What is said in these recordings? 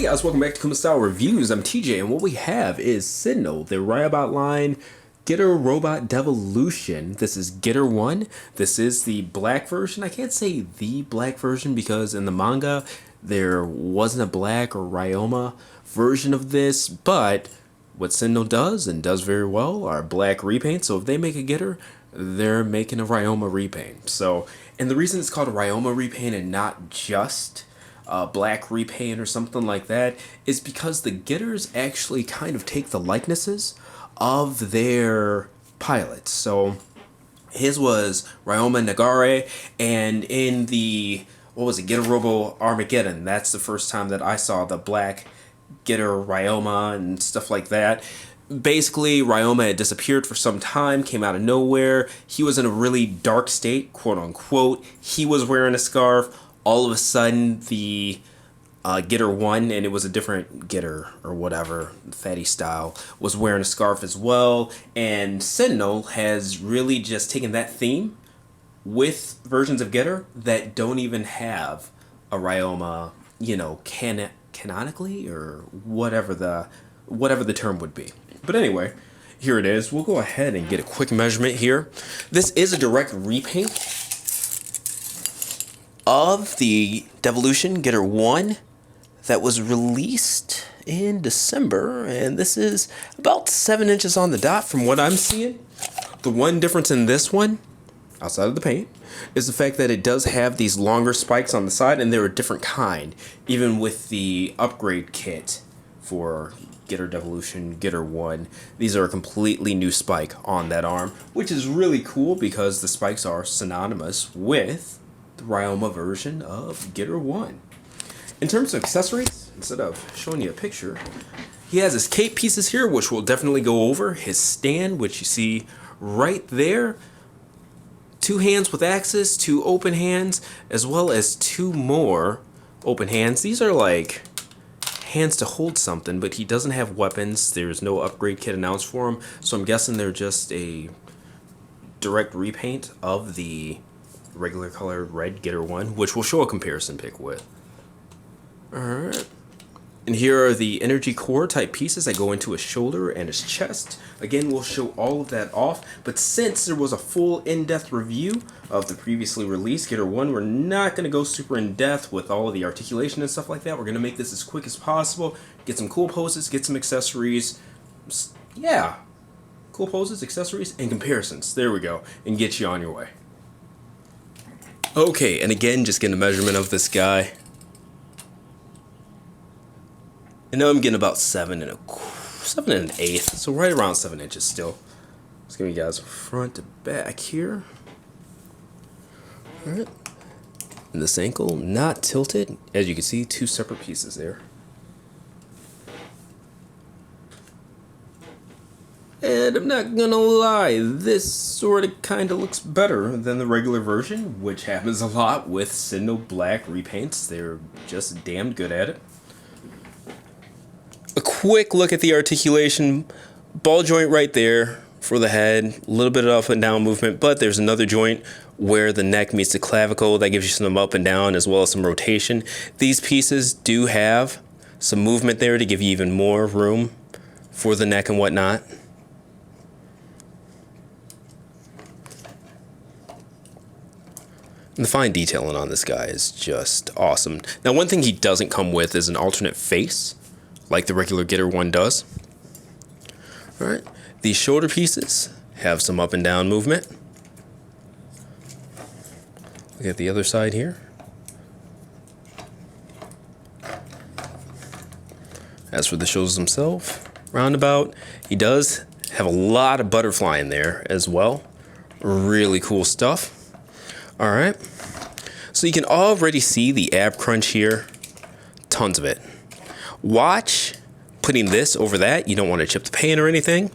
Hey guys, welcome back to Kuma Style Reviews. I'm TJ, and what we have is Sentinel, the Riobot line Getter Robot Devolution. This is Getter 1. This is the black version. I can't say the black version because in the manga there wasn't a black or Ryoma version of this, but what Sentinel does and does very well are black repaints. So if they make a Getter, they're making a Ryoma repaint. So, and the reason it's called a Ryoma repaint and not just black repaint or something like that is because the Getters actually kind of take the likenesses of their pilots. So his was Ryoma Nagare, and in the, what was it, Getter Robo Armageddon, that's the first time that I saw the black Getter Ryoma and stuff like that. Basically, Ryoma had disappeared for some time, came out of nowhere. He was in a really dark state, quote unquote. He was wearing a scarf. All of a sudden, the Getter 1, and it was a different Getter or whatever, fatty style, was wearing a scarf as well. And Sentinel has really just taken that theme with versions of Getter that don't even have a Ryoma, you know, canonically or whatever the term would be. But anyway, here it is. We'll go ahead and get a quick measurement here. This is a direct repaint of the Devolution Getter 1 that was released in December, and this is about 7 inches on the dot from what I'm seeing. The one difference in this one, outside of the paint, is the fact that it does have these longer spikes on the side, and they're a different kind, even with the upgrade kit for Getter Devolution Getter 1. These are a completely new spike on that arm, which is really cool because the spikes are synonymous with the Ryoma version of Getter 1. In terms of accessories, instead of showing you a picture, he has his cape pieces here, which we'll definitely go over. His stand, which you see right there. 2 hands with axes, 2 open hands, as well as 2 more open hands. These are like hands to hold something, but he doesn't have weapons. There's no upgrade kit announced for him, so I'm guessing they're just a direct repaint of the regular colored red Getter 1, which we'll show a comparison pic with. Alright. And here are the energy core type pieces that go into his shoulder and his chest. Again, we'll show all of that off, but since there was a full in-depth review of the previously released Getter 1, we're not going to go super in-depth with all of the articulation and stuff like that. We're going to make this as quick as possible, get some cool poses, get some accessories. Yeah, cool poses, accessories, and comparisons. There we go, and get you on your way. Okay, and again, just getting a measurement of this guy. And now I'm getting about 7 1/8, so right around 7 inches still. Just giving you guys front to back here. Alright. And this ankle not tilted. As you can see, 2 separate pieces there. And I'm not gonna lie, this sort of kind of looks better than the regular version, which happens a lot with Sentinel black repaints. They're just damn good at it. A quick look at the articulation. Ball joint right there for the head. A little bit of up and down movement, but there's another joint where the neck meets the clavicle that gives you some up and down as well as some rotation. These pieces do have some movement there to give you even more room for the neck and whatnot. And the fine detailing on this guy is just awesome. Now, one thing he doesn't come with is an alternate face, like the regular Getter 1 does. Alright, these shoulder pieces have some up and down movement. Look at the other side here. As for the shoulders themselves, roundabout, he does have a lot of butterfly in there as well. Really cool stuff. Alright, so you can already see the ab crunch here. Tons of it. Watch putting this over that. You don't want to chip the paint or anything,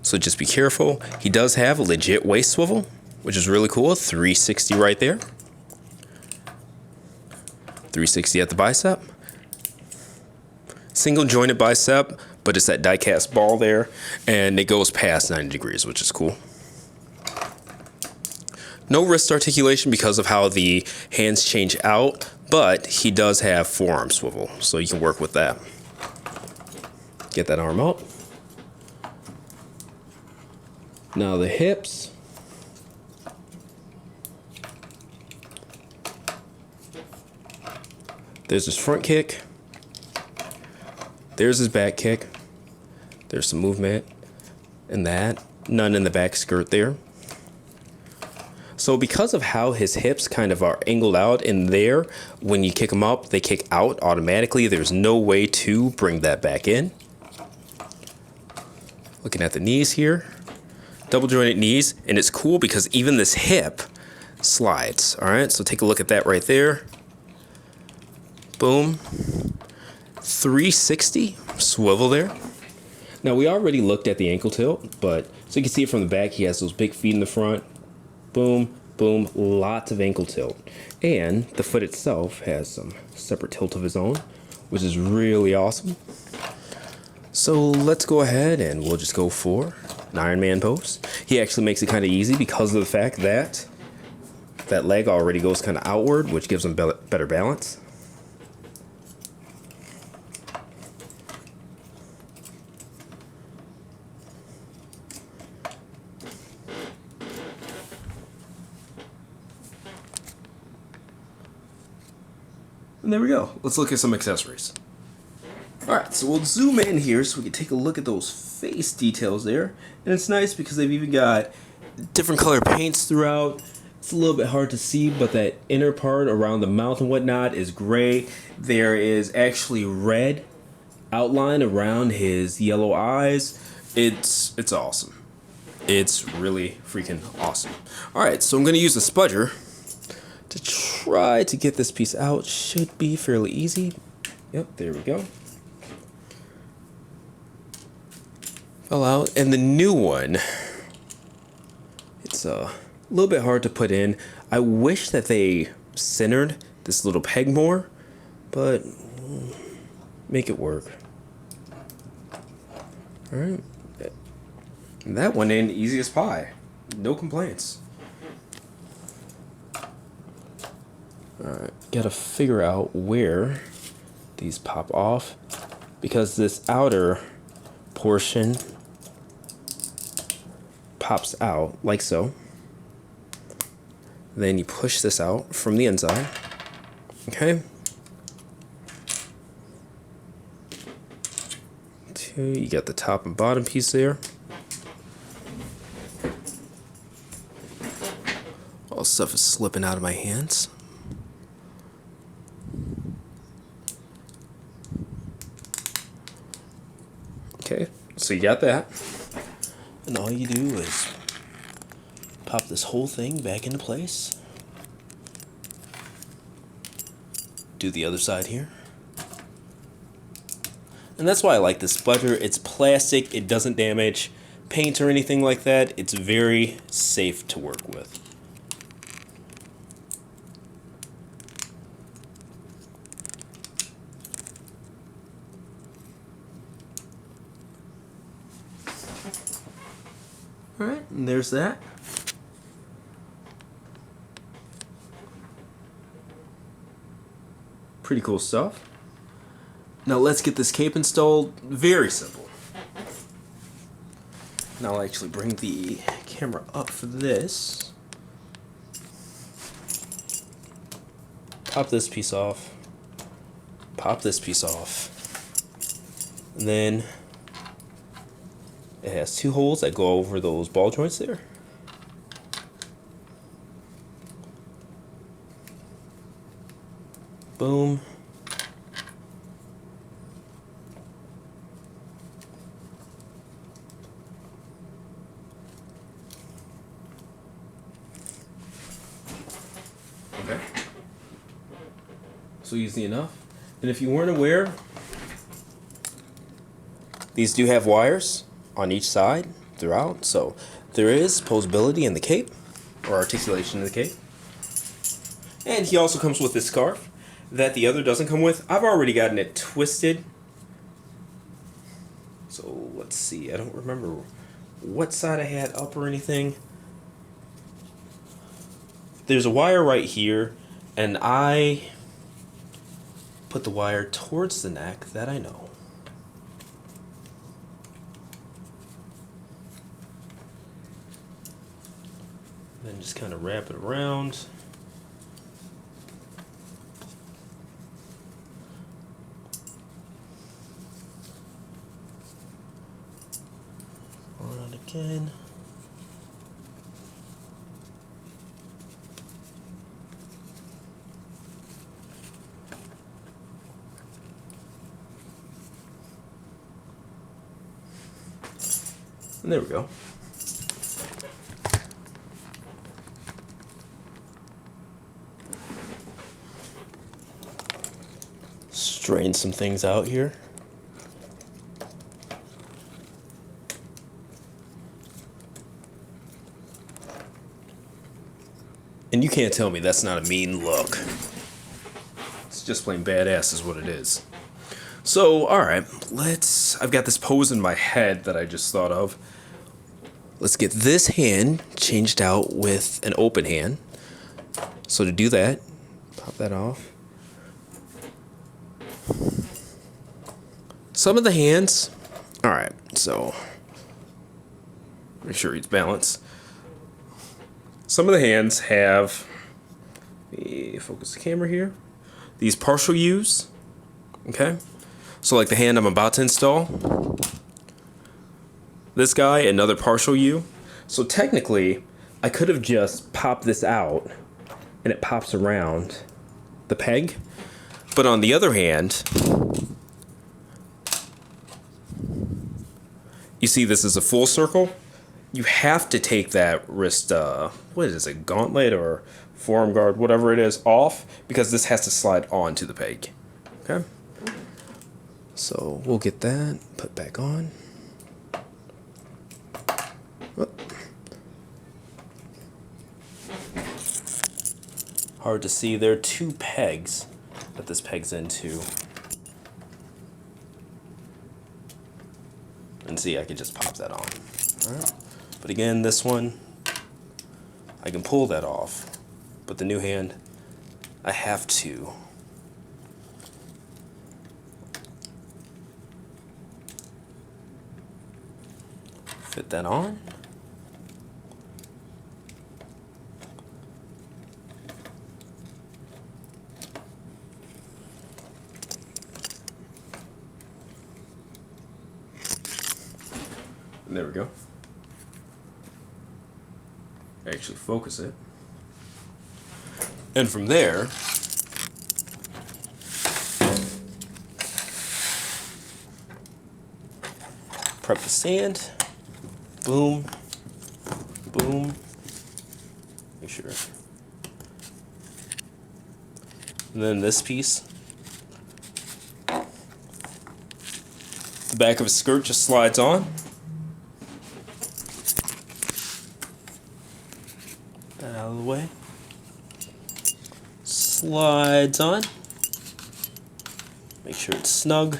so just be careful. He does have a legit waist swivel, which is really cool. 360 right there. 360 at the bicep. Single jointed bicep, but it's that die cast ball there, and it goes past 90 degrees, which is cool. No wrist articulation because of how the hands change out, but he does have forearm swivel, so you can work with that. Get that arm up. Now the hips. There's his front kick. There's his back kick. There's some movement in that. None in the back skirt there. So because of how his hips kind of are angled out in there, when you kick them up, they kick out automatically. There's no way to bring that back in. Looking at the knees here. Double jointed knees. And it's cool because even this hip slides. All right, so take a look at that right there. Boom. 360 swivel there. Now we already looked at the ankle tilt, but so you can see it from the back. He has those big feet in the front. Boom, boom, lots of ankle tilt. And the foot itself has some separate tilt of his own, which is really awesome. So let's go ahead and we'll just go for an Iron Man pose. He actually makes it kind of easy because of the fact that that leg already goes kind of outward, which gives him better balance. And there we go. Let's look at some accessories. Alright, so we'll zoom in here so we can take a look at those face details there. And it's nice because they've even got different color paints throughout. It's a little bit hard to see, but that inner part around the mouth and whatnot is gray. There is actually red outline around his yellow eyes. It's awesome. It's really freaking awesome. Alright, so I'm going to use a spudger to try to get this piece out. Should be fairly easy. Yep, there we go. Fell out. And the new one, it's a little bit hard to put in. I wish that they centered this little peg more, but make it work. Alright. And that went in easy as pie. No complaints. Alright, gotta figure out where these pop off, because this outer portion pops out like so. Then you push this out from the inside. Okay. You got the top and bottom piece there. All stuff is slipping out of my hands. Okay, so you got that. And all you do is pop this whole thing back into place. Do the other side here. And that's why I like this spudger. It's plastic, it doesn't damage paint or anything like that. It's very safe to work with. Alright, and there's that. Pretty cool stuff. Now let's get this cape installed. Very simple. Now I'll actually bring the camera up for this. Pop this piece off. Pop this piece off. And then it has two holes that go over those ball joints there. Boom. Okay. So easy enough. And if you weren't aware, these do have wires on each side throughout, so there is posability in the cape, or articulation in the cape. And he also comes with this scarf that the other doesn't come with. I've already gotten it twisted. So let's see, I don't remember what side I had up or anything. there's a wire right here, and I put the wire towards the neck, that I know. Then just kind of wrap it around. On it again. And there we go. Straighten some things out here. And you can't tell me that's not a mean look. It's just plain badass is what it is. So, alright, I've got this pose in my head that I just thought of. Let's get this hand changed out with an open hand. So to do that, pop that off. Some of the hands, alright, so make sure it's balanced. Some of the hands have, focus the camera here, these partial U's, okay? So like the hand I'm about to install, this guy, another partial U. So technically, I could have just popped this out and it pops around the peg. But on the other hand, you see this is a full circle. You have to take that wrist, what is it, gauntlet or forearm guard, whatever it is, off, because this has to slide onto the peg. Okay? So we'll get that put back on. Hard to see. There are two pegs that this pegs into. And see, I can just pop that on. Alright. But again, this one, I can pull that off. But the new hand, I have to fit that on. And there we go. Actually focus it. And from there, prep the stand. Boom. Boom. Make sure. And then this piece. The back of his skirt just slides on. That out of the way. Slides on. Make sure it's snug.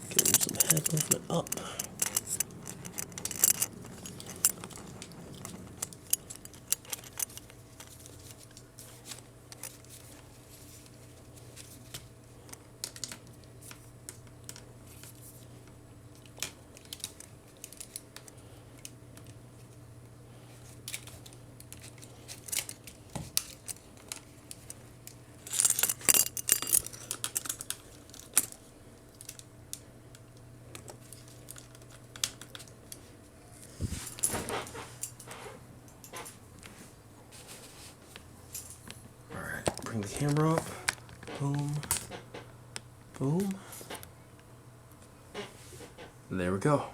Give him some head movement up. Bring the camera up. Boom. Boom. And there we go.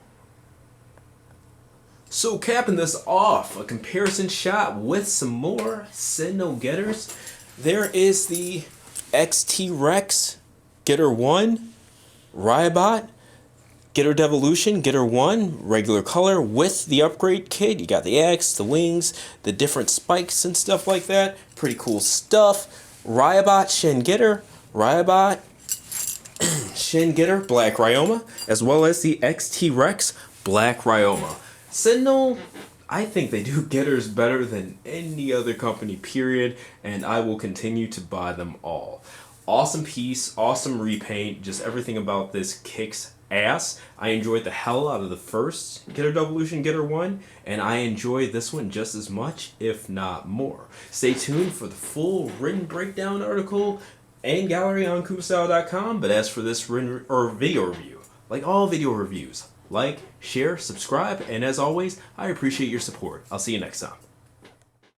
So capping this off, a comparison shot with some more Sentinel getters. There is the XT Rex Getter 1 Riobot Getter Devolution Getter 1 regular color with the upgrade kit. You got the X, the wings, the different spikes and stuff like that. Pretty cool stuff. Riobot Shin Getter, Riobot Shin Getter Black Ryoma, as well as the XT Rex Black Ryoma. Sentinel, I think they do getters better than any other company, period, and I will continue to buy them all. Awesome piece, awesome repaint, just everything about this kicks ass. I enjoyed the hell out of the first Getter Devolution Getter 1, and I enjoy this one just as much, if not more. Stay tuned for the full written breakdown article and gallery on kumastyle.com, but as for this video review, like all video reviews, like, share, subscribe, and as always, I appreciate your support. I'll see you next time.